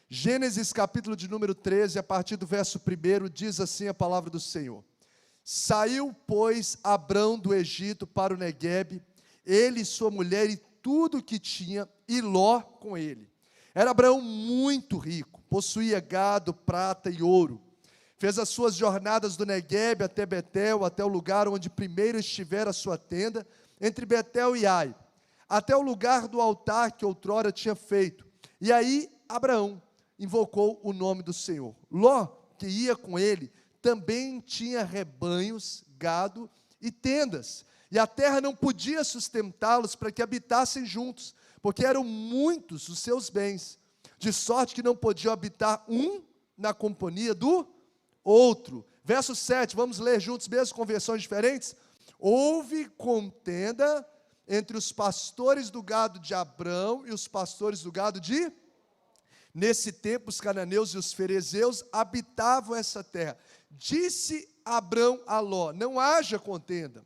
Gênesis capítulo de número 13, a partir do verso 1, diz assim a palavra do Senhor. Saiu, pois, Abrão do Egito para o Neguebe, ele e sua mulher e tudo o que tinha, e Ló com ele. Era Abraão muito rico, possuía gado, prata e ouro. Fez as suas jornadas do Neguebe até Betel, até o lugar onde primeiro estivera a sua tenda, entre Betel e Ai, até o lugar do altar que outrora tinha feito. E aí Abraão invocou o nome do Senhor. Ló, que ia com ele, também tinha rebanhos, gado e tendas. E a terra não podia sustentá-los para que habitassem juntos, porque eram muitos os seus bens, de sorte que não podiam habitar um na companhia do outro. Verso 7, vamos ler juntos, mesmo com versões diferentes. Houve contenda entre os pastores do gado de Abrão e os pastores do gado de... Nesse tempo, os cananeus e os ferezeus habitavam essa terra. Disse Abrão a Ló, não haja contenda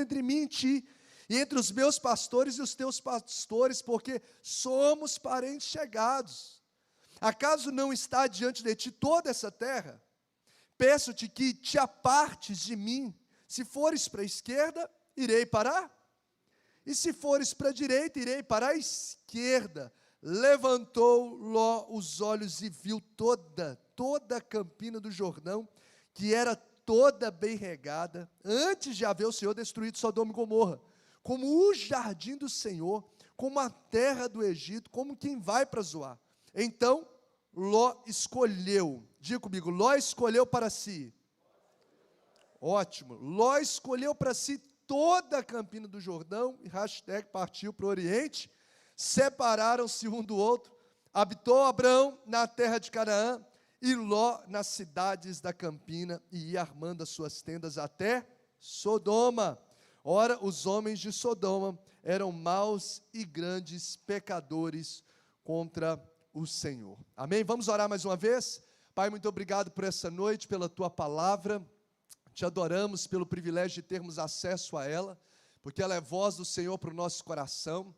entre mim e ti, e entre os meus pastores e os teus pastores, porque somos parentes chegados. Acaso não está diante de ti toda essa terra? Peço-te que te apartes de mim. Se fores para a esquerda, irei para... E se fores para a direita, irei para a esquerda. Levantou Ló os olhos e viu toda a campina do Jordão, que era toda bem regada, antes de haver o Senhor destruído Sodoma e Gomorra, como o jardim do Senhor, como a terra do Egito, como quem vai para Zoar. Então Ló escolheu, diga comigo, Ló escolheu para si, ótimo, Ló escolheu para si toda a campina do Jordão, e partiu para o Oriente. Separaram-se um do outro, habitou Abrão na terra de Canaã, e Ló nas cidades da campina, e ia armando as suas tendas até Sodoma. Ora, os homens de Sodoma eram maus e grandes pecadores contra o Senhor. Amém? Vamos orar mais uma vez? Pai, muito obrigado por essa noite, pela Tua palavra. Te adoramos pelo privilégio de termos acesso a ela, porque ela é voz do Senhor para o nosso coração.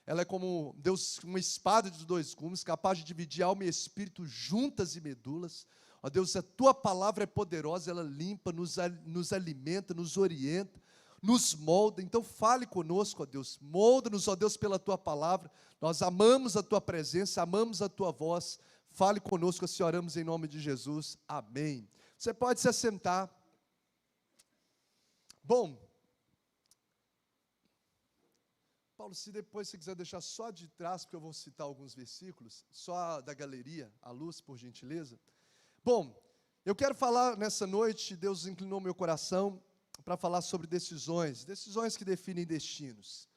Ela é como, Deus, uma espada de dois gumes, capaz de dividir alma e espírito, juntas e medulas. Ó Deus, a Tua palavra é poderosa, ela limpa, nos alimenta, nos orienta, nos molda. Então fale conosco, ó Deus, molda-nos, ó Deus, pela Tua palavra. Nós amamos a Tua presença, amamos a Tua voz. Fale conosco, assim oramos em nome de Jesus. Amém. Você pode se assentar. Bom, Paulo, se depois você quiser deixar só de trás, porque eu vou citar alguns versículos, só da galeria, a luz, por gentileza. Bom, eu quero falar nessa noite, Deus inclinou meu coração para falar sobre decisões que definem destinos.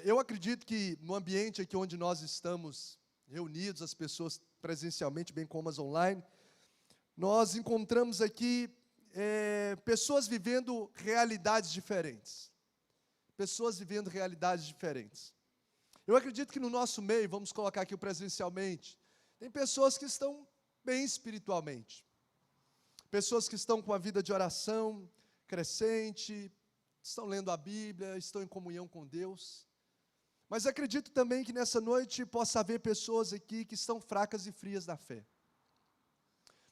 Eu acredito que no ambiente aqui onde nós estamos reunidos, as pessoas presencialmente, bem como as online, nós encontramos aqui pessoas vivendo realidades diferentes. Pessoas vivendo realidades diferentes. Eu acredito que no nosso meio, vamos colocar aqui presencialmente, tem pessoas que estão bem espiritualmente. Pessoas que estão com a vida de oração crescente, estão lendo a Bíblia, estão em comunhão com Deus. Mas acredito também que nessa noite possa haver pessoas aqui que estão fracas e frias na fé.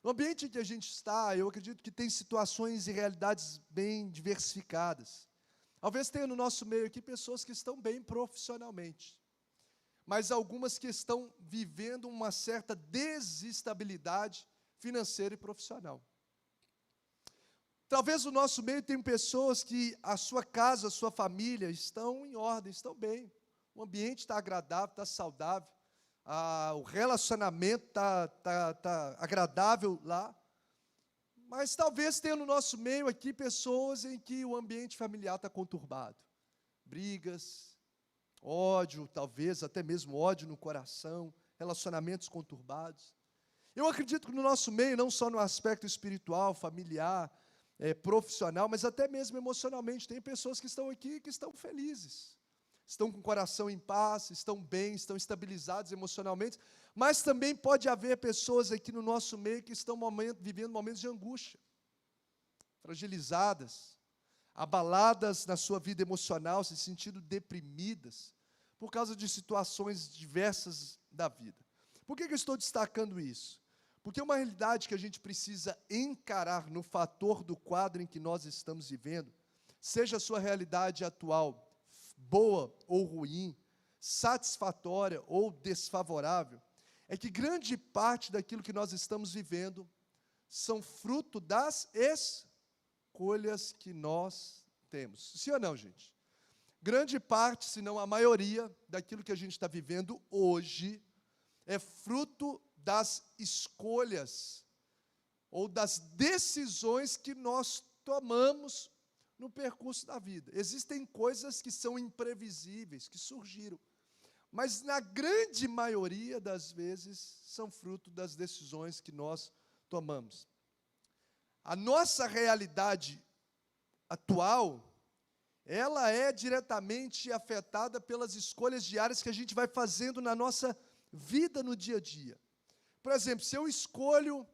No ambiente em que a gente está, eu acredito que tem situações e realidades bem diversificadas. Talvez tenha no nosso meio aqui pessoas que estão bem profissionalmente, mas algumas que estão vivendo uma certa desestabilidade financeira e profissional. Talvez no nosso meio tenha pessoas que a sua casa, a sua família estão em ordem, estão bem. O ambiente está agradável, está saudável, o relacionamento está agradável lá. Mas talvez tenha no nosso meio aqui pessoas em que o ambiente familiar está conturbado. Brigas, ódio, talvez até mesmo ódio no coração, relacionamentos conturbados. Eu acredito que no nosso meio, não só no aspecto espiritual, familiar, profissional, mas até mesmo emocionalmente, tem pessoas que estão aqui que estão felizes. Estão com o coração em paz, estão bem, estão estabilizados emocionalmente, mas também pode haver pessoas aqui no nosso meio que estão vivendo momentos de angústia, fragilizadas, abaladas na sua vida emocional, se sentindo deprimidas, por causa de situações diversas da vida. Por que eu estou destacando isso? Porque é uma realidade que a gente precisa encarar no fator do quadro em que nós estamos vivendo, seja a sua realidade atual boa ou ruim, satisfatória ou desfavorável, é que grande parte daquilo que nós estamos vivendo são fruto das escolhas que nós temos. Sim ou não, gente? Grande parte, se não a maioria, daquilo que a gente está vivendo hoje é fruto das escolhas ou das decisões que nós tomamos no percurso da vida. Existem coisas que são imprevisíveis, que surgiram, mas na grande maioria das vezes são fruto das decisões que nós tomamos. A nossa realidade atual, ela é diretamente afetada pelas escolhas diárias que a gente vai fazendo na nossa vida no dia a dia. Por exemplo, se eu escolho,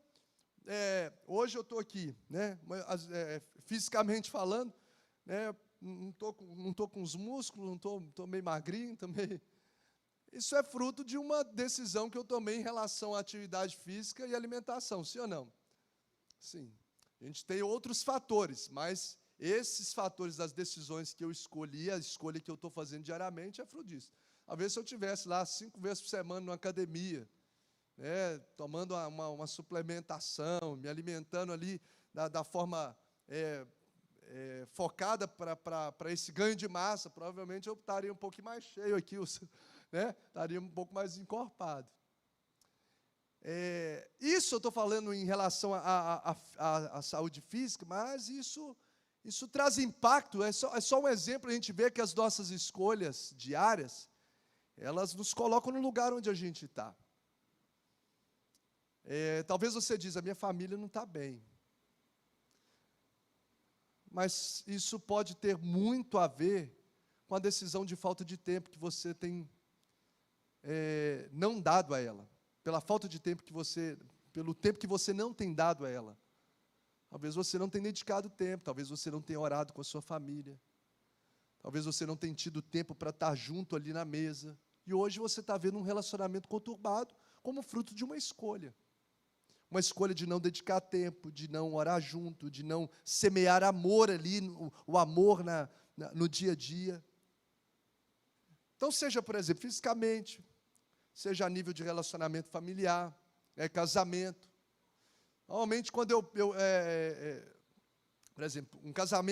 hoje eu estou aqui, né, fisicamente falando, né, não tô com os músculos, não estou meio magrinho também. Isso é fruto de uma decisão que eu tomei em relação à atividade física e alimentação, sim ou não? Sim. A gente tem outros fatores, mas esses fatores das decisões que eu escolhi, a escolha que eu estou fazendo diariamente, é fruto disso. Talvez se eu estivesse lá 5 vezes por semana numa academia, tomando uma suplementação, me alimentando ali da forma focada para esse ganho de massa, provavelmente eu estaria um pouco mais cheio aqui, estaria um pouco mais encorpado. Isso eu estou falando em relação à saúde física, mas isso traz impacto, é só um exemplo, a gente vê que as nossas escolhas diárias, elas nos colocam no lugar onde a gente está. Talvez você diz, a minha família não está bem. Mas isso pode ter muito a ver com a decisão de falta de tempo que você tem não dado a ela. Pela falta de tempo pelo tempo que você não tem dado a ela. Talvez você não tenha dedicado tempo, talvez você não tenha orado com a sua família. Talvez você não tenha tido tempo para estar junto ali na mesa. E hoje você está vendo um relacionamento conturbado como fruto de uma escolha. Uma escolha de não dedicar tempo, de não orar junto, de não semear amor ali, o amor no dia a dia. Então, seja, por exemplo, fisicamente, seja a nível de relacionamento familiar, casamento. Normalmente, quando por exemplo, um casal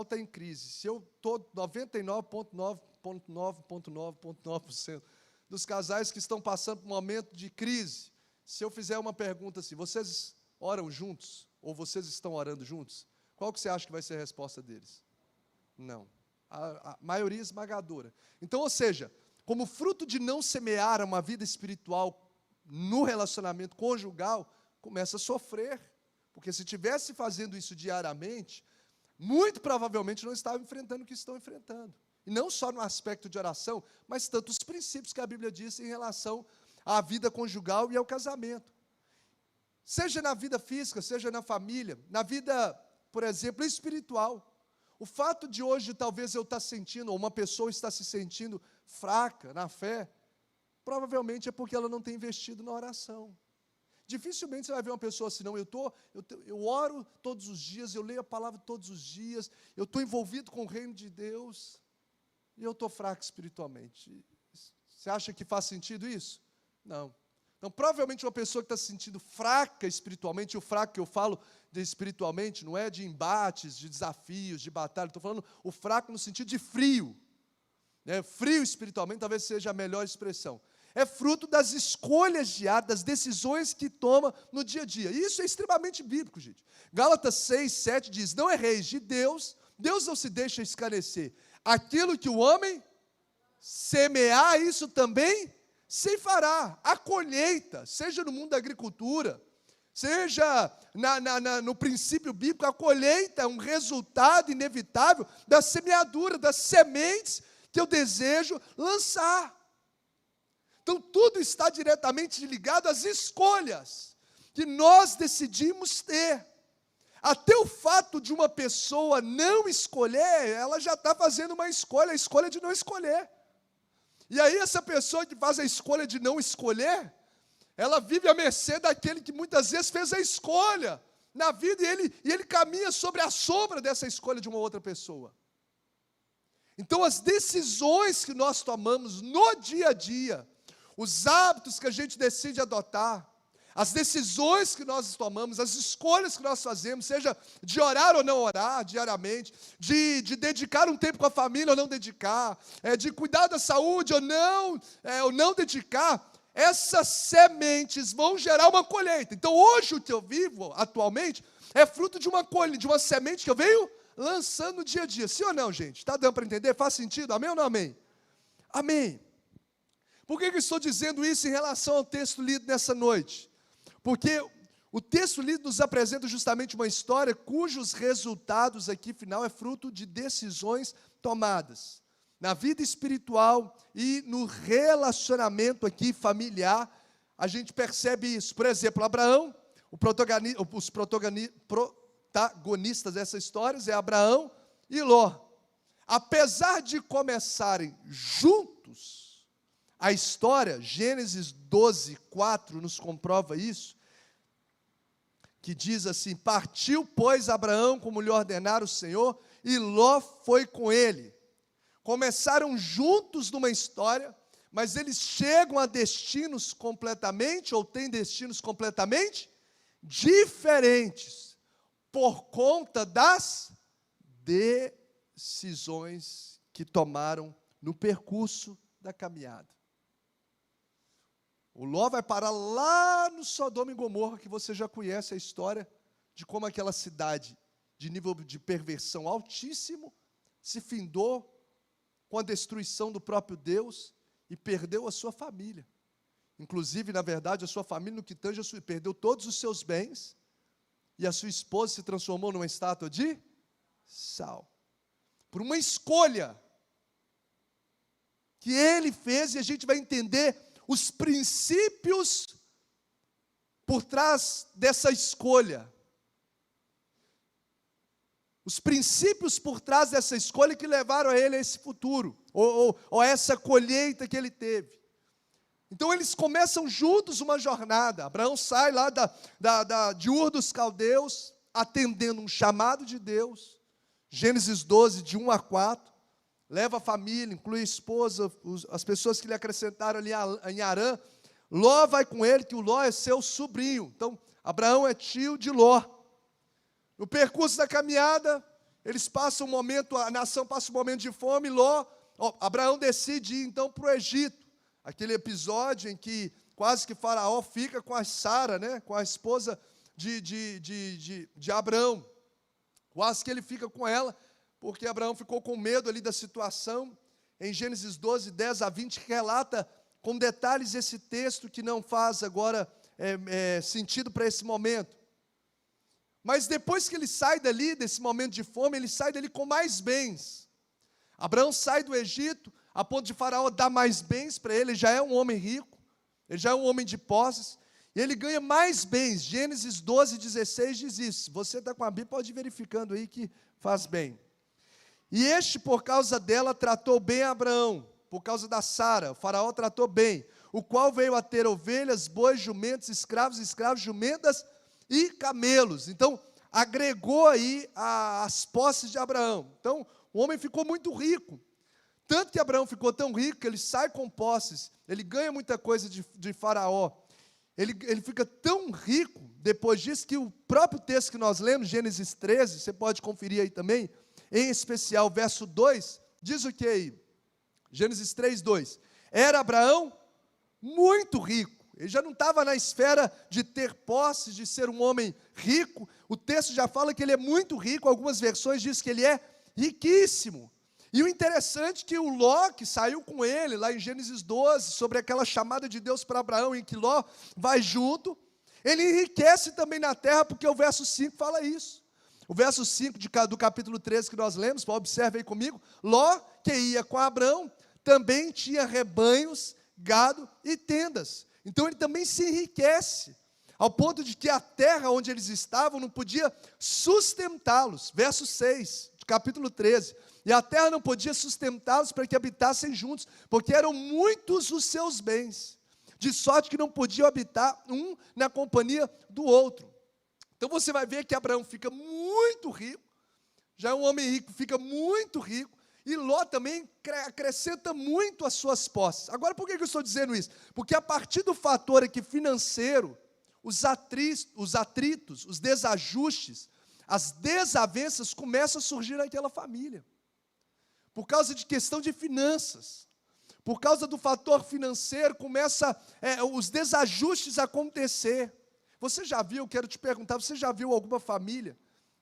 está em crise. Se eu estou 99,9% dos casais que estão passando por um momento de crise, se eu fizer uma pergunta assim, vocês oram juntos? Ou vocês estão orando juntos? Qual que você acha que vai ser a resposta deles? Não. A maioria esmagadora. Então, ou seja, como fruto de não semear uma vida espiritual no relacionamento conjugal, começa a sofrer. Porque se estivesse fazendo isso diariamente, muito provavelmente não estava enfrentando o que estão enfrentando. E não só no aspecto de oração, mas tanto os princípios que a Bíblia diz em relação à vida conjugal e ao casamento. Seja na vida física, seja na família, na vida, por exemplo, espiritual. O fato de hoje talvez eu estar sentindo, ou uma pessoa está se sentindo fraca na fé, provavelmente é porque ela não tem investido na oração. Dificilmente você vai ver uma pessoa assim, não, eu oro todos os dias, eu leio a palavra todos os dias, eu estou envolvido com o reino de Deus, e eu estou fraco espiritualmente. Você acha que faz sentido isso? Não. Então, provavelmente uma pessoa que está se sentindo fraca espiritualmente, o fraco que eu falo de espiritualmente, não é de embates, de desafios, de batalha, estou falando o fraco no sentido de frio. Frio espiritualmente talvez seja a melhor expressão. É fruto das escolhas diárias, das decisões que toma no dia a dia. E isso é extremamente bíblico, gente. Gálatas 6, 7 diz, não erreis de Deus, Deus não se deixa escarnecer. Aquilo que o homem semear, isso também ceifará. A colheita, seja no mundo da agricultura, seja no princípio bíblico, a colheita é um resultado inevitável da semeadura, das sementes que eu desejo lançar. Então, tudo está diretamente ligado às escolhas que nós decidimos ter. Até o fato de uma pessoa não escolher, ela já está fazendo uma escolha, a escolha de não escolher. E aí, essa pessoa que faz a escolha de não escolher, Ela vive à mercê daquele que muitas vezes fez a escolha na vida e ele caminha sobre a sombra dessa escolha de uma outra pessoa. Então, as decisões que nós tomamos no dia a dia, os hábitos que a gente decide adotar, as decisões que nós tomamos, as escolhas que nós fazemos, seja de orar ou não orar diariamente, de dedicar um tempo com a família ou não dedicar, de cuidar da saúde ou não dedicar, essas sementes vão gerar uma colheita. Então, hoje o que eu vivo atualmente é fruto de uma semente que eu venho lançando no dia a dia. Sim ou não, gente? Está dando para entender? Faz sentido? Amém ou não amém? Amém. Por que eu estou dizendo isso em relação ao texto lido nessa noite? Porque o texto lido nos apresenta justamente uma história cujos resultados aqui, final, é fruto de decisões tomadas. Na vida espiritual e no relacionamento aqui familiar, a gente percebe isso. Por exemplo, Abraão, os protagonistas dessa história é Abraão e Ló. Apesar de começarem juntos, a história, Gênesis 12, 4, nos comprova isso, que diz assim: partiu, pois, Abraão como lhe ordenara o Senhor, e Ló foi com ele. Começaram juntos numa história, mas eles chegam a destinos completamente, ou têm destinos completamente diferentes, por conta das decisões que tomaram no percurso da caminhada. O Ló vai parar lá no Sodoma e Gomorra, que você já conhece a história de como aquela cidade, de nível de perversão altíssimo, se findou com a destruição do próprio Deus e perdeu a sua família. Inclusive, na verdade, a sua família, no que tange, perdeu todos os seus bens, e a sua esposa se transformou numa estátua de sal. Por uma escolha que ele fez, e a gente vai entender os princípios por trás dessa escolha. Os princípios por trás dessa escolha que levaram a ele a esse futuro, ou a essa colheita que ele teve. Então eles começam juntos uma jornada. Abraão sai lá de Ur dos Caldeus, atendendo um chamado de Deus. Gênesis 12, de 1 a 4. Leva a família, inclui a esposa, as pessoas que lhe acrescentaram ali em Harã. Ló vai com ele, que o Ló é seu sobrinho. Então, Abraão é tio de Ló. No percurso da caminhada, eles passam um momento, a nação passa um momento de fome. Abraão decide ir então para o Egito. Aquele episódio em que quase que Faraó fica com a Sara, né, com a esposa de Abraão. Quase que ele fica com ela, porque Abraão ficou com medo ali da situação. Em Gênesis 12, 10 a 20, que relata com detalhes esse texto que não faz agora sentido para esse momento. Mas depois que ele sai dali, desse momento de fome, ele sai dali com mais bens. Abraão sai do Egito, a ponto de Faraó dar mais bens para ele. Ele já é um homem rico, ele já é um homem de posses, e ele ganha mais bens. Gênesis 12, 16 diz isso. Se você está com a Bíblia, pode ir verificando aí que faz bem. E este, por causa dela, tratou bem Abraão, por causa da Sara, o Faraó tratou bem, o qual veio a ter ovelhas, bois, jumentos, escravos, jumentas e camelos. Então, agregou aí as posses de Abraão. Então, o homem ficou muito rico. Tanto que Abraão ficou tão rico que ele sai com posses, ele ganha muita coisa de Faraó. Ele fica tão rico, depois disso, que o próprio texto que nós lemos, Gênesis 13, você pode conferir aí também, em especial, verso 2, diz o que aí? Gênesis 3, 2. Era Abraão muito rico. Ele já não estava na esfera de ter posses, de ser um homem rico. O texto já fala que ele é muito rico. Algumas versões dizem que ele é riquíssimo. E o interessante é que o Ló, que saiu com ele, lá em Gênesis 12, sobre aquela chamada de Deus para Abraão, em que Ló vai junto, ele enriquece também na terra, porque o verso 5 fala isso. O verso 5 do capítulo 13 que nós lemos, observe aí comigo, Ló, que ia com Abraão, também tinha rebanhos, gado e tendas. Então ele também se enriquece, ao ponto de que a terra onde eles estavam não podia sustentá-los. Verso 6, do capítulo 13. E a terra não podia sustentá-los para que habitassem juntos, porque eram muitos os seus bens. de sorte que não podiam habitar um na companhia do outro. Então você vai ver que Abraão fica muito rico, já é um homem rico, fica muito rico, e Ló também acrescenta muito as suas posses. Agora, por que eu estou dizendo isso? Porque a partir do fator aqui financeiro, os atritos, os desajustes, as desavenças começam a surgir naquela família. Por causa de questão de finanças. Por causa do fator financeiro, começa os desajustes a acontecer. Você já viu, quero te perguntar, você já viu alguma família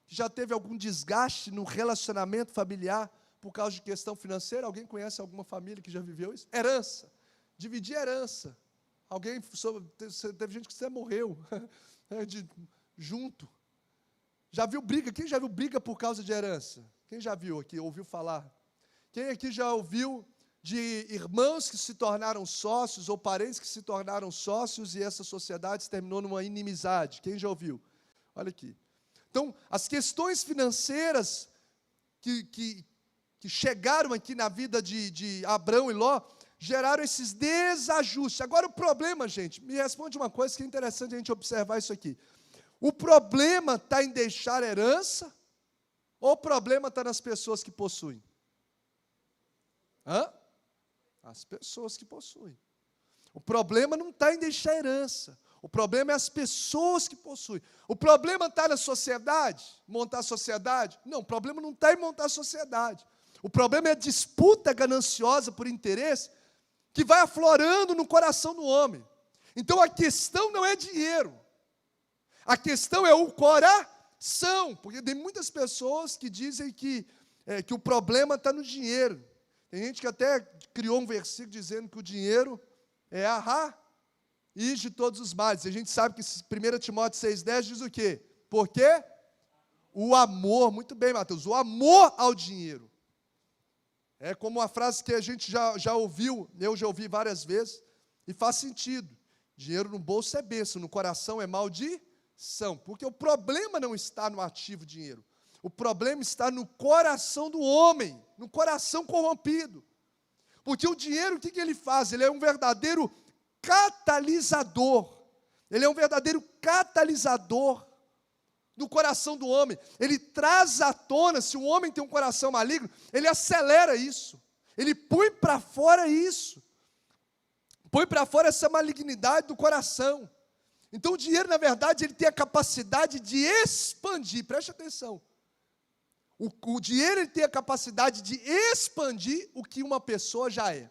que já teve algum desgaste no relacionamento familiar por causa de questão financeira? Alguém conhece alguma família que já viveu isso? Herança. Dividir herança. Teve gente que até morreu junto. Já viu briga? Quem já viu briga por causa de herança? Quem já viu aqui, ouviu falar? Quem aqui já ouviu de irmãos que se tornaram sócios ou parentes que se tornaram sócios e essa sociedade terminou numa inimizade? Quem já ouviu? Olha aqui. Então, as questões financeiras que chegaram aqui na vida de Abrão e Ló geraram esses desajustes. Agora, o problema, gente, me responde uma coisa que é interessante a gente observar isso aqui. O problema está em deixar herança ou o problema está nas pessoas que possuem? As pessoas que possuem. O problema não está em deixar herança. O problema é as pessoas que possuem. O problema está na sociedade? Montar sociedade? Não, o problema não está em montar sociedade. O problema é a disputa gananciosa por interesse que vai aflorando no coração do homem. Então a questão não é dinheiro. A questão é o coração. Porque tem muitas pessoas que dizem que o problema está no dinheiro. Tem gente que até criou um versículo dizendo que o dinheiro é a raiz de todos os males. E a gente sabe que 1 Timóteo 6,10 diz o quê? Porque o amor, muito bem, Mateus, o amor ao dinheiro. É como uma frase que a gente já ouviu, eu já ouvi várias vezes, e faz sentido. Dinheiro no bolso é bênção, no coração é maldição. Porque o problema não está no ativo dinheiro. O problema está no coração do homem, no coração corrompido. Porque o dinheiro, o que ele faz? Ele é um verdadeiro catalisador. Ele é um verdadeiro catalisador do coração do homem. Ele traz à tona, se o homem tem um coração maligno, ele acelera isso. Ele põe para fora isso. Põe para fora essa malignidade do coração. Então o dinheiro, na verdade, ele tem a capacidade de expandir. Preste atenção. O dinheiro ele tem a capacidade de expandir o que uma pessoa já é.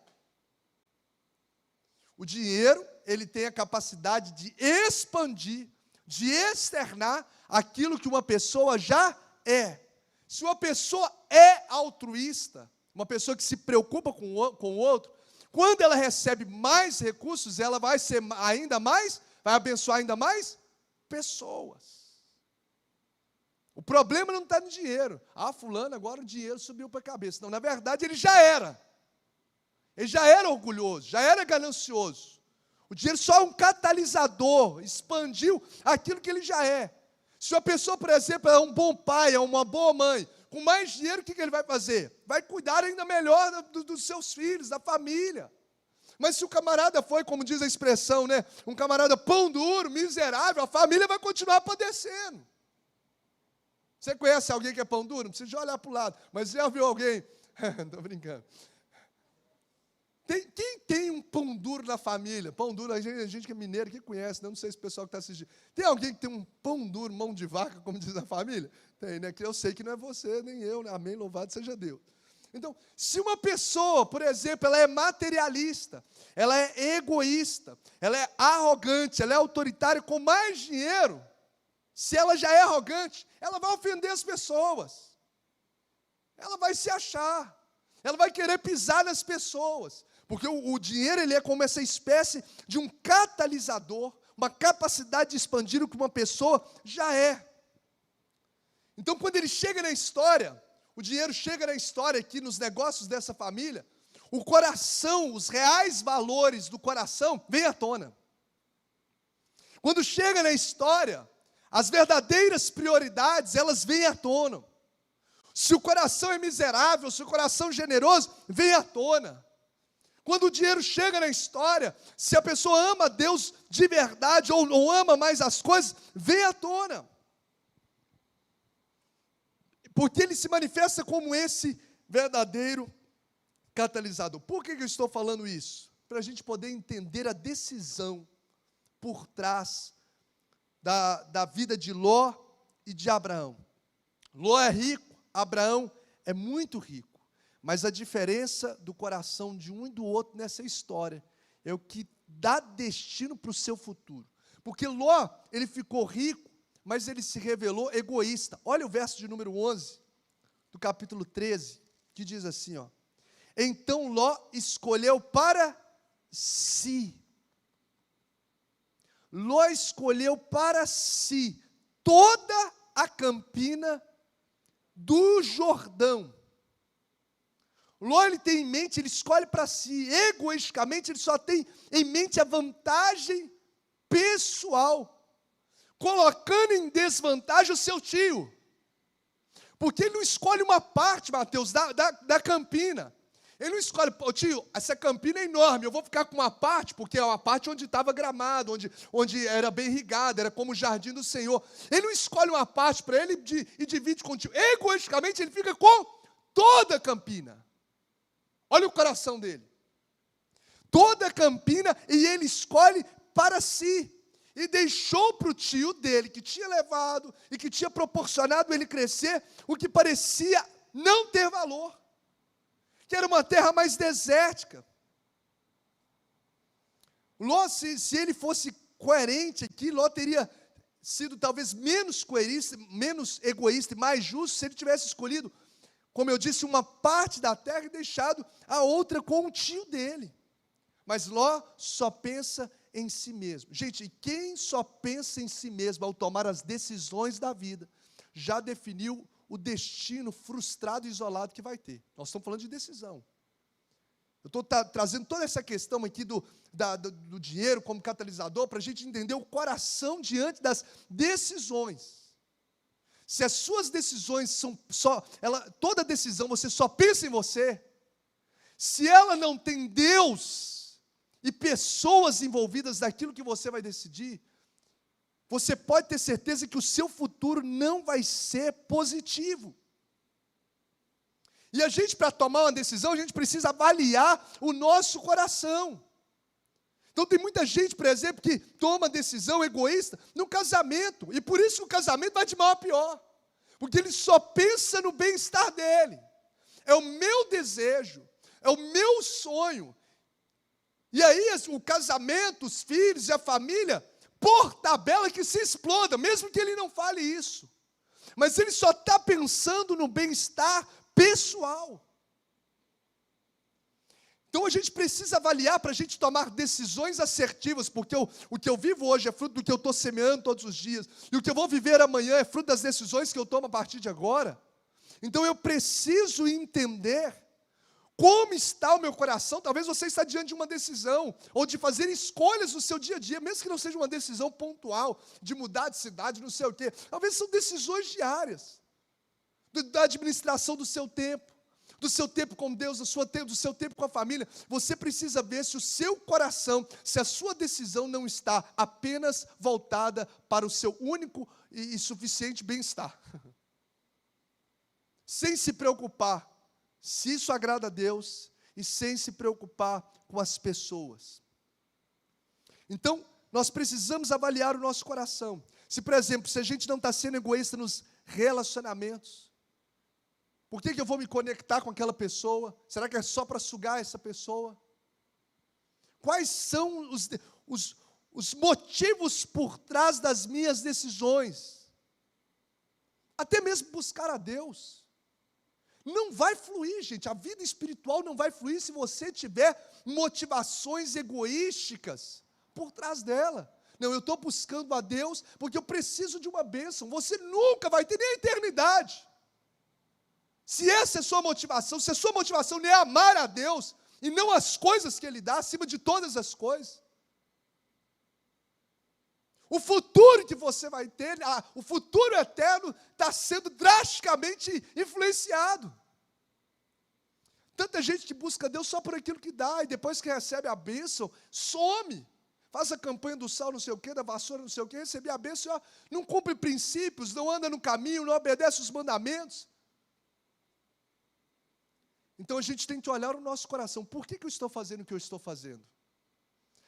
O dinheiro ele tem a capacidade de expandir, de externar aquilo que uma pessoa já é. Se uma pessoa é altruísta, uma pessoa que se preocupa com o outro, quando ela recebe mais recursos, ela vai ser ainda mais, vai abençoar ainda mais pessoas. O problema não está no dinheiro. Fulano, agora o dinheiro subiu para a cabeça. Não, na verdade, ele já era. Ele já era orgulhoso, já era ganancioso. O dinheiro só é um catalisador, expandiu aquilo que ele já é. Se uma pessoa, por exemplo, é um bom pai, é uma boa mãe, com mais dinheiro, o que ele vai fazer? Vai cuidar ainda melhor dos seus filhos, da família. Mas se o camarada foi, como diz a expressão, né, um camarada pão duro, miserável, a família vai continuar padecendo. Você conhece alguém que é pão duro? Não precisa olhar para o lado. Mas já viu alguém? Estou brincando. Quem tem um pão duro na família? Pão duro, a gente que é mineiro, que conhece, não sei se o pessoal que está assistindo. Tem alguém que tem um pão duro, mão de vaca, como diz a família? Tem, né? Que eu sei que não é você, nem eu, né? Amém, louvado seja Deus. Então, se uma pessoa, por exemplo, ela é materialista, ela é egoísta, ela é arrogante, ela é autoritária, com mais dinheiro, se ela já é arrogante, ela vai ofender as pessoas. Ela vai se achar. Ela vai querer pisar nas pessoas. Porque o dinheiro ele é como essa espécie de um catalisador, uma capacidade de expandir o que uma pessoa já é. Então, quando ele chega na história, o dinheiro chega na história aqui nos negócios dessa família, o coração, os reais valores do coração vêm à tona. Quando chega na história, as verdadeiras prioridades, elas vêm à tona. Se o coração é miserável, se o coração é generoso, vem à tona. Quando o dinheiro chega na história, se a pessoa ama Deus de verdade ou ama mais as coisas, vem à tona. Porque ele se manifesta como esse verdadeiro catalisador. Por que eu estou falando isso? Para a gente poder entender a decisão por trás da vida de Ló e de Abraão. Ló é rico, Abraão é muito rico. Mas a diferença do coração de um e do outro nessa história é o que dá destino para o seu futuro. Porque Ló, ele ficou rico, mas ele se revelou egoísta. Olha o verso de número 11, do capítulo 13, que diz assim, ó: então Ló escolheu para si. Ló escolheu para si toda a campina do Jordão. Ló, ele tem em mente, ele escolhe para si, egoisticamente, ele só tem em mente a vantagem pessoal, colocando em desvantagem o seu tio. Porque ele não escolhe uma parte, Mateus, da campina. Ele não escolhe, tio, essa campina é enorme, eu vou ficar com uma parte, porque é uma parte onde estava gramado, onde era bem irrigado, era como o jardim do Senhor. Ele não escolhe uma parte para ele e divide com o tio. Egoisticamente, ele fica com toda a campina. Olha o coração dele. Toda a campina, e ele escolhe para si. E deixou para o tio dele, que tinha levado e que tinha proporcionado ele crescer, o que parecia não ter valor. Que era uma terra mais desértica. Ló, se ele fosse coerente aqui, Ló teria sido talvez menos egoísta e mais justo se ele tivesse escolhido, como eu disse, uma parte da terra e deixado a outra com o tio dele. Mas Ló só pensa em si mesmo. Gente, quem só pensa em si mesmo ao tomar as decisões da vida, já definiu o destino frustrado e isolado que vai ter. Nós estamos falando de decisão. Eu estou trazendo toda essa questão aqui do dinheiro como catalisador para a gente entender o coração diante das decisões. Se as suas decisões são toda decisão você só pensa em você, se ela não tem Deus e pessoas envolvidas naquilo que você vai decidir, você pode ter certeza que o seu futuro não vai ser positivo. E a gente, para tomar uma decisão, a gente precisa avaliar o nosso coração. Então tem muita gente, por exemplo, que toma decisão egoísta no casamento, e por isso o casamento vai de mal a pior, porque ele só pensa no bem-estar dele, é o meu desejo, é o meu sonho, e aí o casamento, os filhos e a família, por tabela que se exploda, mesmo que ele não fale isso, mas ele só está pensando no bem-estar pessoal. Então a gente precisa avaliar para a gente tomar decisões assertivas, porque o que eu vivo hoje é fruto do que eu estou semeando todos os dias, e o que eu vou viver amanhã é fruto das decisões que eu tomo a partir de agora. Então eu preciso entender como está o meu coração. Talvez você está diante de uma decisão, ou de fazer escolhas no seu dia a dia, mesmo que não seja uma decisão pontual, de mudar de cidade, não sei o quê. Talvez são decisões diárias, da administração do seu tempo com Deus, do seu tempo com a família. Você precisa ver se o seu coração, se a sua decisão não está apenas voltada para o seu único e suficiente bem-estar. Sem se preocupar se isso agrada a Deus e sem se preocupar com as pessoas. Então, nós precisamos avaliar o nosso coração. Se, por exemplo, se a gente não está sendo egoísta nos relacionamentos, por que eu vou me conectar com aquela pessoa? Será que é só para sugar essa pessoa? Quais são os motivos por trás das minhas decisões? Até mesmo buscar a Deus. Não vai fluir, gente. A vida espiritual não vai fluir se você tiver motivações egoísticas por trás dela. Não, eu estou buscando a Deus porque eu preciso de uma bênção. Você nunca vai ter nem a eternidade. Se essa é a sua motivação, se a sua motivação não é amar a Deus, e não as coisas que Ele dá, acima de todas as coisas, o futuro que você vai ter, o futuro eterno, está sendo drasticamente influenciado. Tanta gente que busca Deus só por aquilo que dá, e depois que recebe a bênção, some. Faz a campanha do sal, não sei o quê, da vassoura, não sei o quê, receber a bênção, ó, não cumpre princípios, não anda no caminho, não obedece os mandamentos. Então a gente tem que olhar o nosso coração. Por que eu estou fazendo o que eu estou fazendo?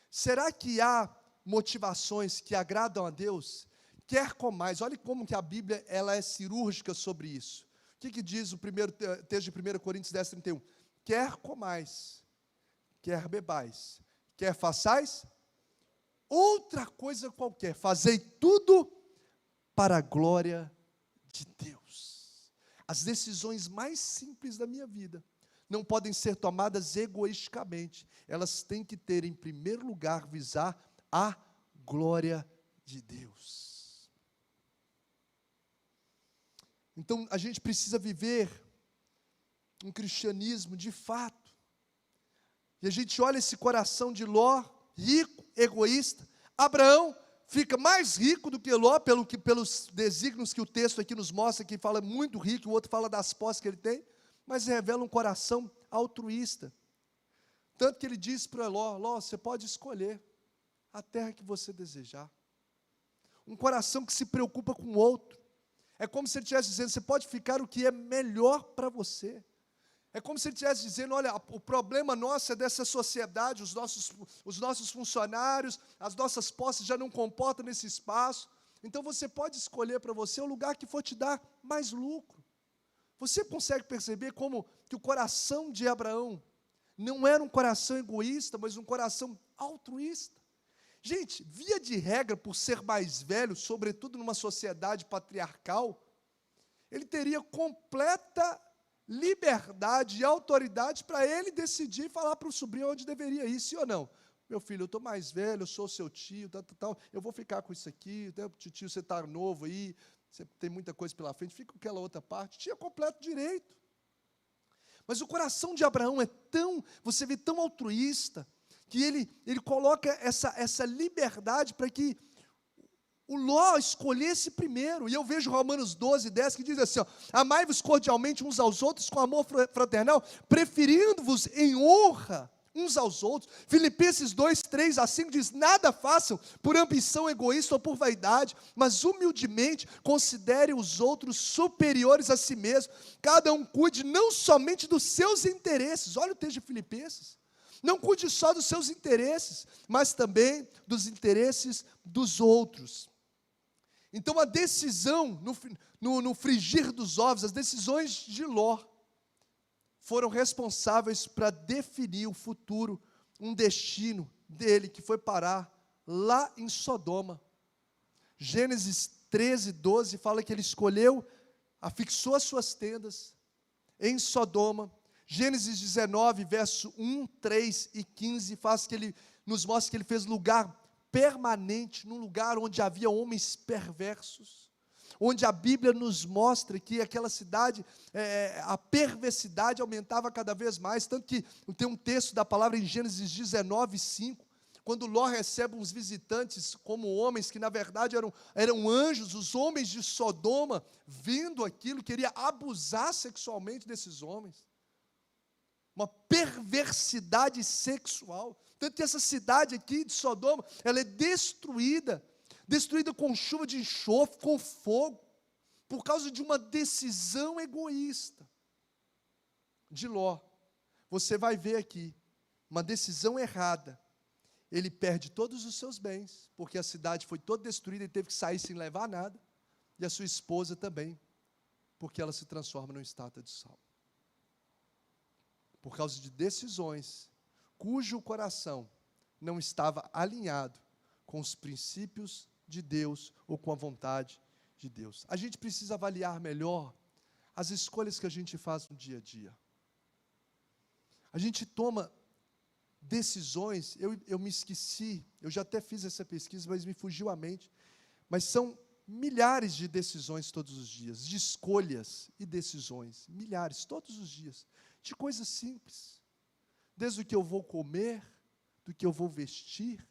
Será que há motivações que agradam a Deus? Quer comais. Olha como que a Bíblia ela é cirúrgica sobre isso. O que diz o primeiro texto de 1 Coríntios 10, 31? Quer comais, quer bebais, quer façais outra coisa qualquer, fazei tudo para a glória de Deus. As decisões mais simples da minha vida não podem ser tomadas egoisticamente. Elas têm que ter, em primeiro lugar, visar a glória de Deus. Então, a gente precisa viver um cristianismo de fato. E a gente olha esse coração de Ló, rico, egoísta. Abraão fica mais rico do que Ló, pelos desígnios que o texto aqui nos mostra, que fala muito rico, o outro fala das posses que ele tem, mas revela um coração altruísta. Tanto que ele diz para Ló, Ló, você pode escolher a terra que você desejar. Um coração que se preocupa com o outro. É como se ele estivesse dizendo, você pode ficar o que é melhor para você. É como se ele estivesse dizendo, olha, o problema nosso é dessa sociedade, os nossos funcionários, as nossas posses já não comportam nesse espaço. Então você pode escolher para você o lugar que for te dar mais lucro. Você consegue perceber como que o coração de Abraão não era um coração egoísta, mas um coração altruísta? Gente, via de regra, por ser mais velho, sobretudo numa sociedade patriarcal, ele teria completa liberdade e autoridade para ele decidir e falar para o sobrinho onde deveria ir, sim ou não. Meu filho, eu estou mais velho, eu sou seu tio, tal, eu vou ficar com isso aqui, tio, você está novo aí, você tem muita coisa pela frente, fica com aquela outra parte. Tinha completo direito. Mas o coração de Abraão é tão, você vê, tão altruísta, que ele coloca essa liberdade para que o Ló escolhesse primeiro. E eu vejo Romanos 12, 10, que diz assim, ó, amai-vos cordialmente uns aos outros com amor fraternal, preferindo-vos em honra uns aos outros. Filipenses 2, 3 a 5 diz, nada façam por ambição egoísta ou por vaidade, mas humildemente considerem os outros superiores a si mesmo. Cada um cuide não somente dos seus interesses. Olha o texto de Filipenses. Não cuide só dos seus interesses, mas também dos interesses dos outros. Então, a decisão, no frigir dos ovos, as decisões de Ló, foram responsáveis para definir o futuro, um destino dele, que foi parar lá em Sodoma. Gênesis 13, 12, fala que ele escolheu, afixou as suas tendas em Sodoma. Gênesis 19, verso 1, 3 e 15, nos mostra que ele fez lugar permanente, num lugar onde havia homens perversos, onde a Bíblia nos mostra que aquela cidade, a perversidade aumentava cada vez mais, tanto que tem um texto da palavra em Gênesis 19, 5, quando Ló recebe uns visitantes como homens, que na verdade eram anjos, os homens de Sodoma, vendo aquilo, queria abusar sexualmente desses homens. Uma perversidade sexual. Tanto que essa cidade aqui de Sodoma, ela é destruída com chuva de enxofre, com fogo, por causa de uma decisão egoísta de Ló. Você vai ver aqui, uma decisão errada. Ele perde todos os seus bens, porque a cidade foi toda destruída, ele teve que sair sem levar nada, e a sua esposa também, porque ela se transforma numa estátua de sal. Por causa de decisões cujo coração não estava alinhado com os princípios de Deus ou com a vontade de Deus. A gente precisa avaliar melhor as escolhas que a gente faz no dia a dia. A gente toma decisões, eu me esqueci, eu já até fiz essa pesquisa, mas me fugiu a mente, mas são milhares de decisões todos os dias, de escolhas e decisões, milhares, todos os dias, de coisas simples, desde o que eu vou comer, do que eu vou vestir,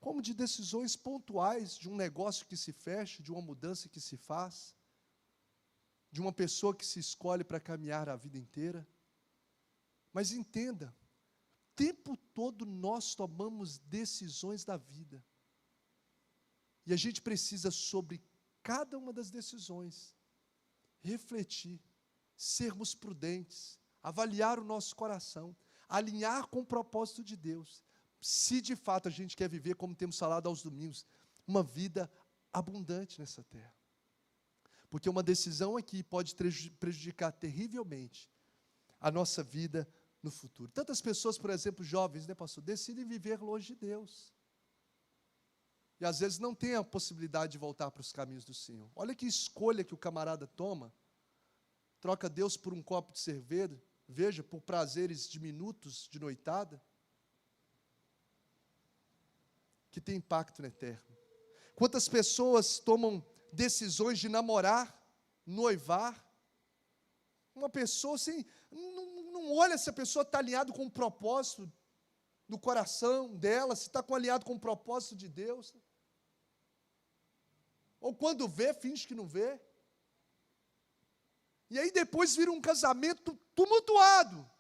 como de decisões pontuais, de um negócio que se fecha, de uma mudança que se faz, de uma pessoa que se escolhe para caminhar a vida inteira. Mas entenda, o tempo todo nós tomamos decisões da vida. E a gente precisa, sobre cada uma das decisões, refletir, sermos prudentes, avaliar o nosso coração, alinhar com o propósito de Deus, se de fato a gente quer viver, como temos falado aos domingos, uma vida abundante nessa terra. Porque uma decisão aqui pode prejudicar terrivelmente a nossa vida no futuro. Tantas pessoas, por exemplo, jovens, pastor, decidem viver longe de Deus. E às vezes não tem a possibilidade de voltar para os caminhos do Senhor. Olha que escolha que o camarada toma. Troca Deus por um copo de cerveja, veja, por prazeres diminutos de noitada, que tem impacto no eterno. Quantas pessoas tomam decisões de namorar, noivar, uma pessoa assim, não olha se a pessoa está alinhada com o propósito do coração dela, se está alinhado com o propósito de Deus. Ou quando vê, finge que não vê. E aí depois vira um casamento tumultuado,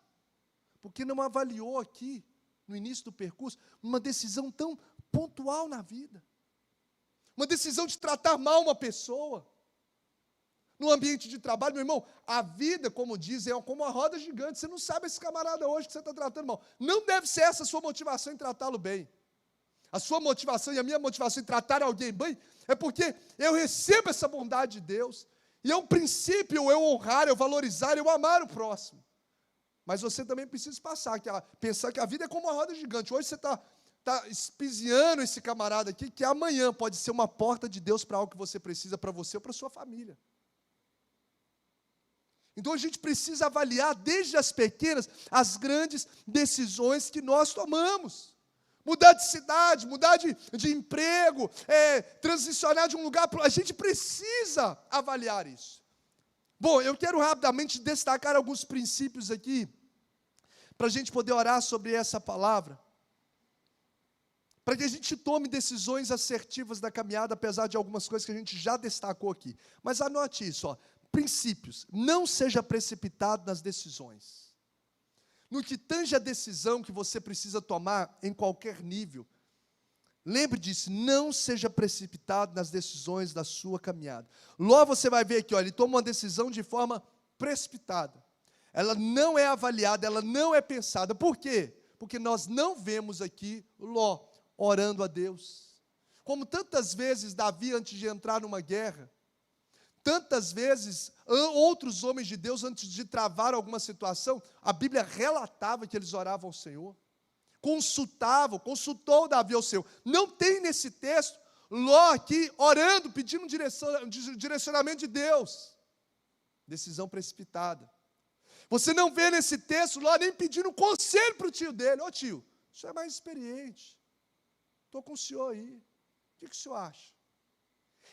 porque não avaliou aqui, no início do percurso, uma decisão tão pontual na vida. Uma decisão de tratar mal uma pessoa. No ambiente de trabalho, meu irmão, a vida, como dizem, é como uma roda gigante. Você não sabe esse camarada hoje que você está tratando mal. Não deve ser essa a sua motivação em tratá-lo bem. A sua motivação e a minha motivação em tratar alguém bem é porque eu recebo essa bondade de Deus. E é um princípio eu honrar, eu valorizar, eu amar o próximo. Mas você também precisa pensar que a vida é como uma roda gigante. Hoje você está espiziando esse camarada aqui, que amanhã pode ser uma porta de Deus para algo que você precisa, para você ou para a sua família. Então a gente precisa avaliar desde as pequenas, as grandes decisões que nós tomamos. Mudar de cidade, mudar de emprego, transicionar de um lugar para outro. A gente precisa avaliar isso. Bom, eu quero rapidamente destacar alguns princípios aqui, para a gente poder orar sobre essa palavra, para que a gente tome decisões assertivas da caminhada, apesar de algumas coisas que a gente já destacou aqui. Mas anote isso, princípios. Não seja precipitado nas decisões. No que tange a decisão que você precisa tomar em qualquer nível, lembre disso, não seja precipitado nas decisões da sua caminhada. Logo você vai ver aqui, ele toma uma decisão de forma precipitada. Ela não é avaliada, ela não é pensada. Por quê? Porque nós não vemos aqui Ló orando a Deus. Como tantas vezes Davi, antes de entrar numa guerra, tantas vezes, outros homens de Deus, antes de travar alguma situação, a Bíblia relatava que eles oravam ao Senhor, consultou Davi ao Senhor. Não tem nesse texto, Ló aqui, orando, pedindo direcionamento de Deus. Decisão precipitada. Você não vê nesse texto, Ló nem pedindo conselho para o tio dele. Ô tio, o senhor é mais experiente, estou com o senhor aí, o que o senhor acha?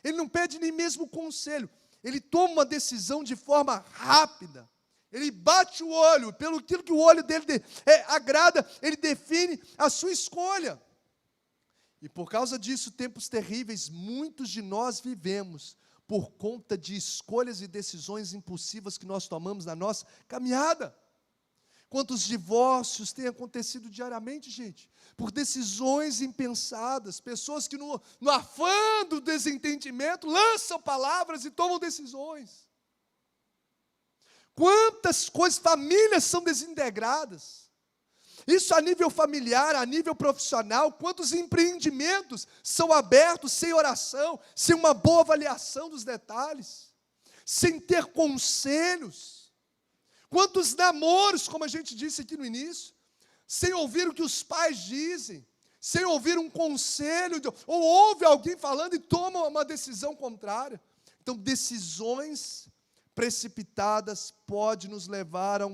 Ele não pede nem mesmo conselho. Ele toma uma decisão de forma rápida. Ele bate o olho, pelo aquilo que o olho dele agrada, ele define a sua escolha. E por causa disso, tempos terríveis, muitos de nós vivemos por conta de escolhas e decisões impulsivas que nós tomamos na nossa caminhada. Quantos divórcios têm acontecido diariamente, gente? Por decisões impensadas, pessoas que no afã do desentendimento lançam palavras e tomam decisões. Quantas coisas, famílias são desintegradas. Isso a nível familiar, a nível profissional, quantos empreendimentos são abertos sem oração, sem uma boa avaliação dos detalhes, sem ter conselhos. Quantos namoros, como a gente disse aqui no início, sem ouvir o que os pais dizem, sem ouvir um conselho, ou ouve alguém falando e toma uma decisão contrária. Então, decisões precipitadas podem nos levar a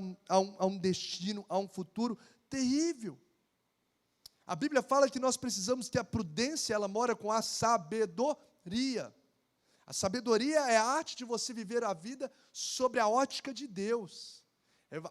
um destino, a um futuro terrível. A Bíblia fala que nós precisamos que a prudência, ela mora com a sabedoria. A sabedoria é a arte de você viver a vida sobre a ótica de Deus.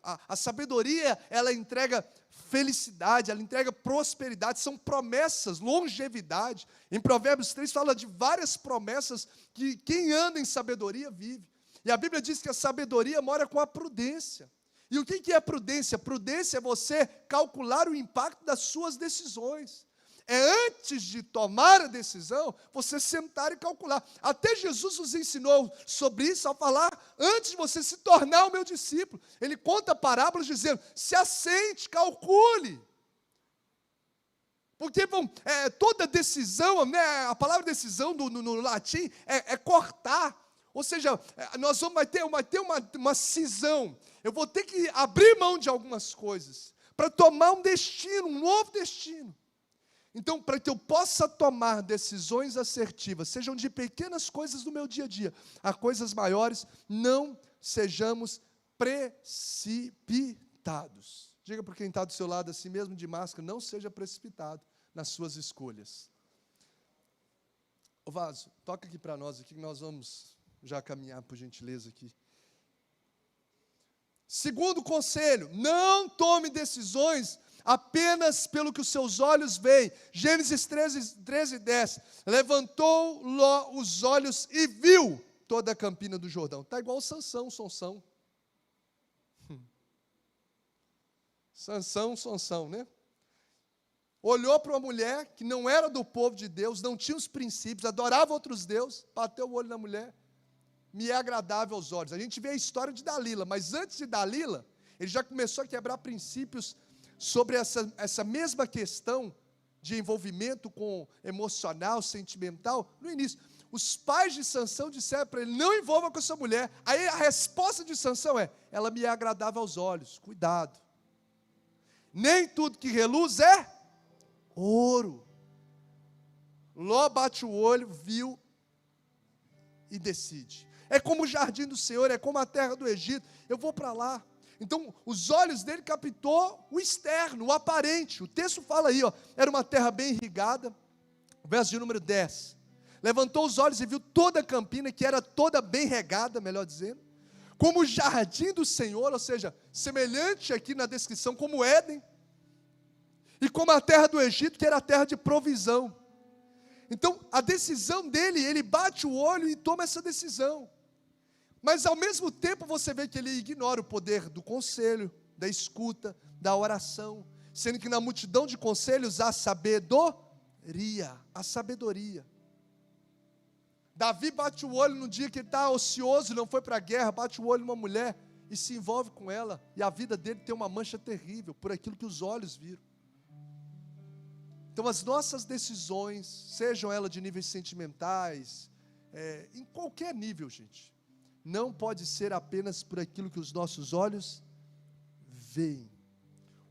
A sabedoria, ela entrega felicidade, ela entrega prosperidade, são promessas, longevidade. Em Provérbios 3 fala de várias promessas que quem anda em sabedoria vive. E a Bíblia diz que a sabedoria mora com a prudência. E o que é prudência? Prudência é você calcular o impacto das suas decisões. É antes de tomar a decisão, você sentar e calcular. Até Jesus nos ensinou sobre isso ao falar, antes de você se tornar o meu discípulo. Ele conta parábolas dizendo, se assente, calcule. Porque toda decisão, né, a palavra decisão no latim é cortar. Ou seja, nós vamos ter uma cisão. Eu vou ter que abrir mão de algumas coisas para tomar um destino, um novo destino. Então, para que eu possa tomar decisões assertivas, sejam de pequenas coisas do meu dia a dia, a coisas maiores, não sejamos precipitados. Diga para quem está do seu lado assim mesmo, de máscara, não seja precipitado nas suas escolhas. Ô Vaso, toca aqui para nós, aqui que nós vamos já caminhar, por gentileza, aqui. Segundo conselho, não tome decisões apenas pelo que os seus olhos veem. Gênesis 13:10. Levantou Ló os olhos e viu toda a campina do Jordão. Está igual Sansão. Sansão, né? Olhou para uma mulher que não era do povo de Deus, não tinha os princípios, adorava outros deuses, bateu o olho na mulher. Me é agradável aos olhos. A gente vê a história de Dalila, mas antes de Dalila, ele já começou a quebrar princípios sobre essa mesma questão de envolvimento com emocional, sentimental, no início. Os pais de Sansão disseram para ele, não envolva com essa mulher. Aí a resposta de Sansão é, ela me é agradável aos olhos, cuidado. Nem tudo que reluz é ouro. Ló bate o olho, viu e decide. É como o jardim do Senhor, é como a terra do Egito, eu vou para lá. Então, os olhos dele captou o externo, o aparente. O texto fala aí, era uma terra bem irrigada. Verso de número 10. Levantou os olhos e viu toda a campina, que era toda bem regada, melhor dizendo. Como o jardim do Senhor, ou seja, semelhante aqui na descrição, como Éden. E como a terra do Egito, que era a terra de provisão. Então, a decisão dele, ele bate o olho e toma essa decisão. Mas ao mesmo tempo você vê que ele ignora o poder do conselho, da escuta, da oração, sendo que na multidão de conselhos há a sabedoria. Davi bate o olho no dia que ele está ocioso, não foi para a guerra, bate o olho numa mulher e se envolve com ela, e a vida dele tem uma mancha terrível, por aquilo que os olhos viram. Então as nossas decisões, sejam elas de níveis sentimentais, em qualquer nível, gente, não pode ser apenas por aquilo que os nossos olhos veem.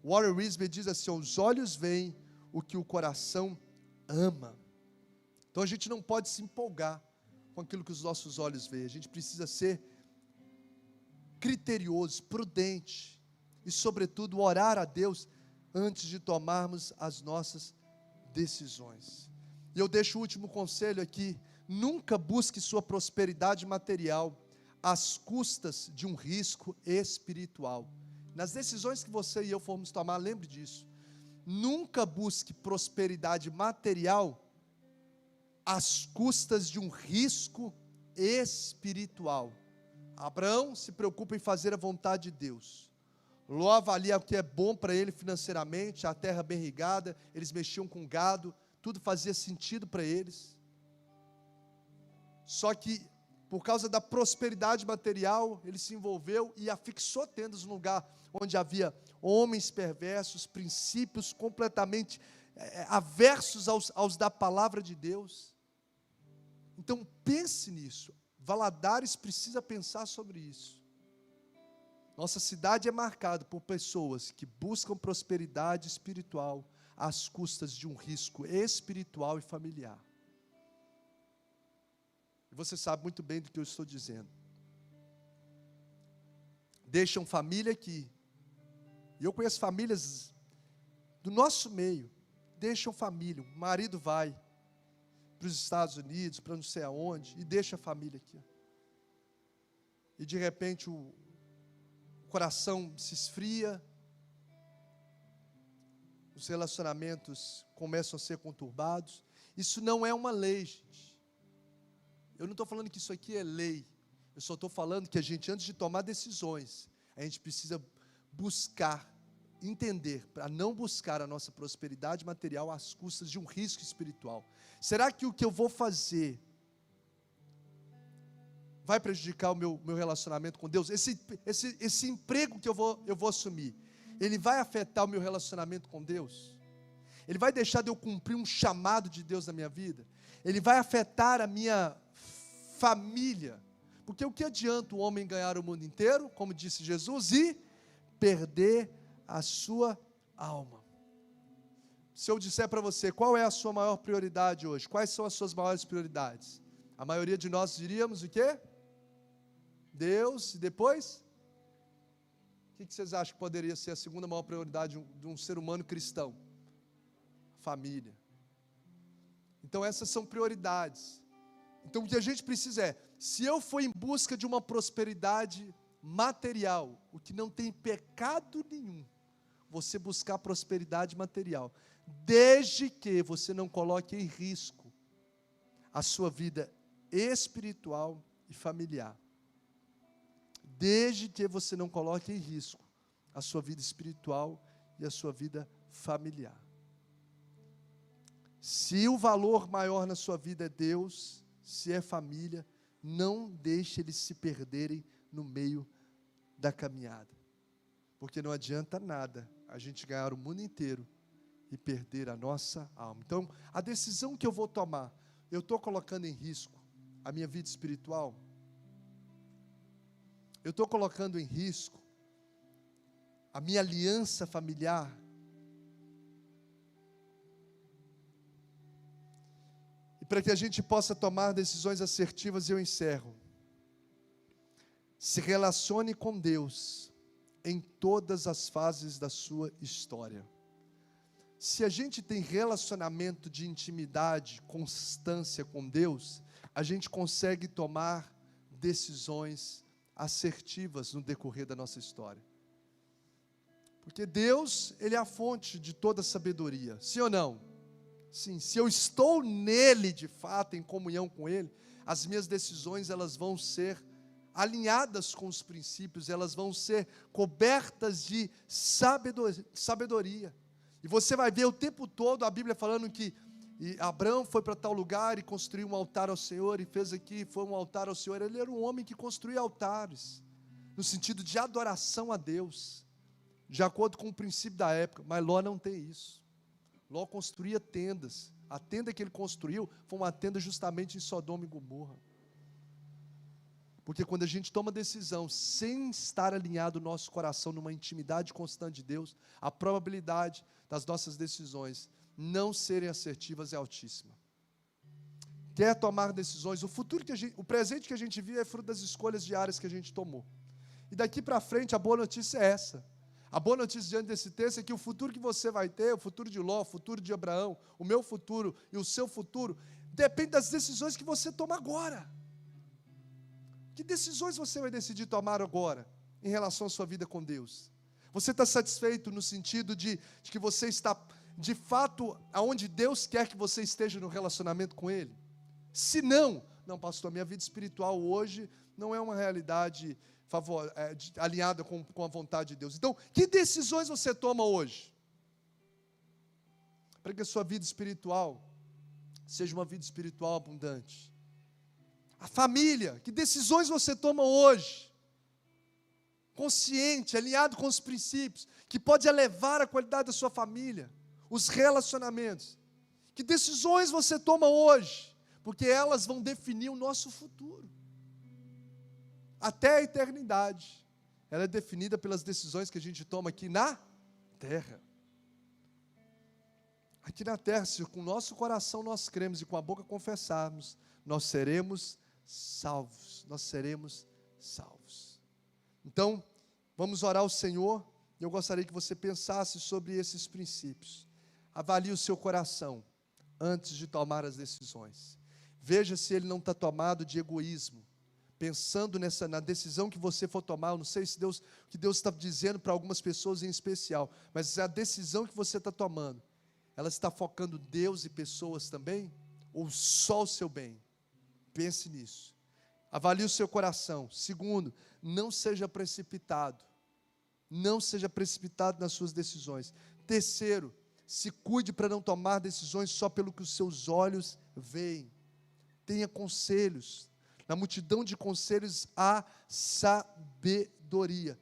Warren Wiersbe diz assim, os olhos veem o que o coração ama. Então a gente não pode se empolgar com aquilo que os nossos olhos veem. A gente precisa ser criterioso, prudente e, sobretudo, orar a Deus antes de tomarmos as nossas decisões. E eu deixo o último conselho aqui: nunca busque sua prosperidade material às custas de um risco espiritual. Nas decisões que você e eu formos tomar, lembre disso. Nunca busque prosperidade material às custas de um risco espiritual. Abraão se preocupa em fazer a vontade de Deus. Ló avalia o que é bom para ele financeiramente, a terra bem irrigada, eles mexiam com gado, tudo fazia sentido para eles. Só que, por causa da prosperidade material, ele se envolveu e afixou tendas no lugar onde havia homens perversos, princípios completamente aversos aos da palavra de Deus. Então pense nisso. Valadares precisa pensar sobre isso. Nossa cidade é marcada por pessoas que buscam prosperidade espiritual às custas de um risco espiritual e familiar. E você sabe muito bem do que eu estou dizendo. Deixam família aqui. E eu conheço famílias do nosso meio. Deixam família. O marido vai para os Estados Unidos, para não sei aonde, e deixa a família aqui. E de repente o coração se esfria, os relacionamentos começam a ser conturbados. Isso não é uma lei, gente. Eu não estou falando que isso aqui é lei. Eu só estou falando que a gente, antes de tomar decisões, a gente precisa buscar, entender, para não buscar a nossa prosperidade material às custas de um risco espiritual. Será que o que eu vou fazer vai prejudicar o meu relacionamento com Deus? Esse emprego que eu vou assumir, ele vai afetar o meu relacionamento com Deus? Ele vai deixar de eu cumprir um chamado de Deus na minha vida? Ele vai afetar a minha família? Porque o que adianta o homem ganhar o mundo inteiro, como disse Jesus, e perder a sua alma? Se eu disser para você, qual é a sua maior prioridade hoje? Quais são as suas maiores prioridades? A maioria de nós diríamos o quê? Deus, e depois? O que vocês acham que poderia ser a segunda maior prioridade de um ser humano cristão? Família. Então essas são prioridades. Então o que a gente precisa é, se eu for em busca de uma prosperidade material, o que não tem pecado nenhum, você buscar prosperidade material, desde que você não coloque em risco a sua vida espiritual e familiar. Desde que você não coloque em risco a sua vida espiritual e a sua vida familiar. Se o valor maior na sua vida é Deus, se é família, não deixe eles se perderem no meio da caminhada. Porque não adianta nada a gente ganhar o mundo inteiro e perder a nossa alma. Então, a decisão que eu vou tomar, eu estou colocando em risco a minha vida espiritual? Eu estou colocando em risco a minha aliança familiar? E para que a gente possa tomar decisões assertivas, eu encerro. Se relacione com Deus em todas as fases da sua história. Se a gente tem relacionamento de intimidade, constância com Deus, a gente consegue tomar decisões assertivas no decorrer da nossa história. Porque Deus, Ele é a fonte de toda sabedoria, sim ou não? Sim, se eu estou nele de fato, em comunhão com Ele, as minhas decisões elas vão ser alinhadas com os princípios, elas vão ser cobertas de sabedoria. E você vai ver o tempo todo a Bíblia falando que Abraão foi para tal lugar e construiu um altar ao Senhor, e fez aqui, foi um altar ao Senhor. Ele era um homem que construía altares, no sentido de adoração a Deus, de acordo com o princípio da época. Mas Ló não tem isso. Ló construía tendas. A tenda que ele construiu foi uma tenda justamente em Sodoma e Gomorra. Porque quando a gente toma decisão sem estar alinhado o nosso coração numa intimidade constante de Deus, a probabilidade das nossas decisões não serem assertivas é altíssima. Quer tomar decisões? O presente que a gente vive é fruto das escolhas diárias que a gente tomou. E daqui para frente a boa notícia é essa. A boa notícia diante desse texto é que o futuro que você vai ter, o futuro de Ló, o futuro de Abraão, o meu futuro e o seu futuro, depende das decisões que você toma agora. Que decisões você vai decidir tomar agora, em relação à sua vida com Deus? Você está satisfeito no sentido de que você está, de fato, aonde Deus quer que você esteja no relacionamento com Ele? Se não, pastor, minha vida espiritual hoje não é uma realidade alinhada com a vontade de Deus. Então, que decisões você toma hoje? Para que a sua vida espiritual seja uma vida espiritual abundante. A família, que decisões você toma hoje? Consciente, alinhado com os princípios, que pode elevar a qualidade da sua família, os relacionamentos. Que decisões você toma hoje? Porque elas vão definir o nosso futuro. Até a eternidade. Ela é definida pelas decisões que a gente toma aqui na terra. Aqui na terra, se com o nosso coração nós cremos e com a boca confessarmos, nós seremos salvos. Nós seremos salvos. Então, vamos orar ao Senhor. Eu gostaria que você pensasse sobre esses princípios. Avalie o seu coração antes de tomar as decisões. Veja se ele não está tomado de egoísmo. Pensando na decisão que você for tomar, eu não sei se o que Deus está dizendo para algumas pessoas em especial, mas a decisão que você está tomando, ela está focando Deus e pessoas também? Ou só o seu bem? Pense nisso. Avalie o seu coração. Segundo, não seja precipitado. Não seja precipitado nas suas decisões. Terceiro, se cuide para não tomar decisões só pelo que os seus olhos veem. Tenha conselhos. Na multidão de conselhos há sabedoria.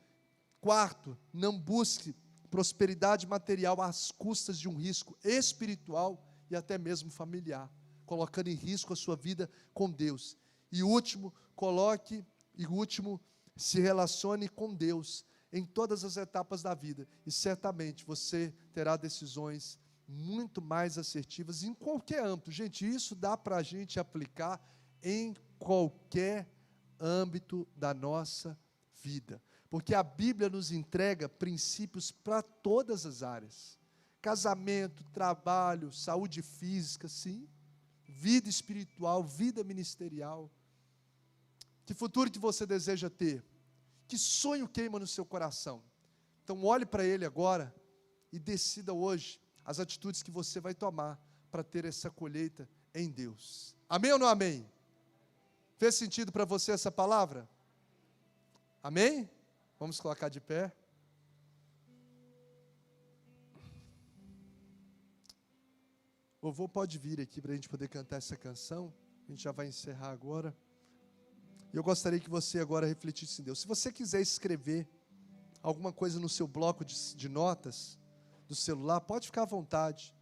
Quarto, não busque prosperidade material às custas de um risco espiritual e até mesmo familiar, colocando em risco a sua vida com Deus. E último, se relacione com Deus em todas as etapas da vida, e certamente você terá decisões muito mais assertivas em qualquer âmbito. Gente, isso dá para a gente aplicar em qualquer âmbito da nossa vida, porque a Bíblia nos entrega princípios para todas as áreas: casamento, trabalho, saúde física, sim, vida espiritual, vida ministerial. Que futuro que você deseja ter? Que sonho queima no seu coração? Então olhe para ele agora e decida hoje as atitudes que você vai tomar para ter essa colheita em Deus. Amém ou não amém? Fez sentido para você essa palavra? Amém? Vamos colocar de pé. O vovô pode vir aqui para a gente poder cantar essa canção. A gente já vai encerrar agora. E eu gostaria que você agora refletisse em Deus. Se você quiser escrever alguma coisa no seu bloco de notas do celular, pode ficar à vontade.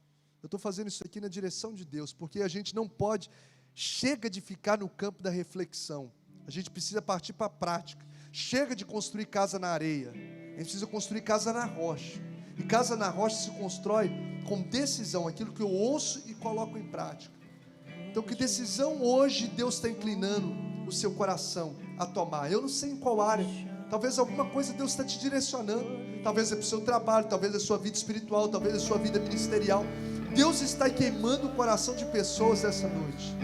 Eu estou fazendo isso aqui na direção de Deus, porque a gente não pode, chega de ficar no campo da reflexão. A gente precisa partir para a prática. Chega de construir casa na areia. A gente precisa construir casa na rocha. E casa na rocha se constrói com decisão, aquilo que eu ouço e coloco em prática. Então, que decisão hoje Deus está inclinando o seu coração a tomar? Eu não sei em qual área. Talvez alguma coisa Deus está te direcionando. Talvez é para o seu trabalho, talvez é a sua vida espiritual, talvez é a sua vida ministerial. Deus está queimando o coração de pessoas essa noite.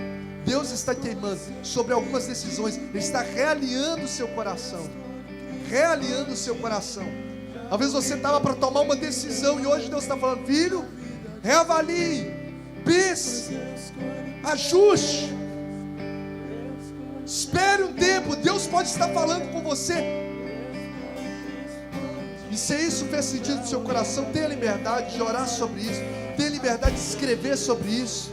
Deus está queimando sobre algumas decisões. Ele está realinhando o seu coração. Realinhando o seu coração. Talvez você estava para tomar uma decisão e hoje Deus está falando: filho, reavalie, pense, ajuste, espere um tempo. Deus pode estar falando com você. E se isso fez sentido no seu coração, tenha liberdade de orar sobre isso, tenha liberdade de escrever sobre isso.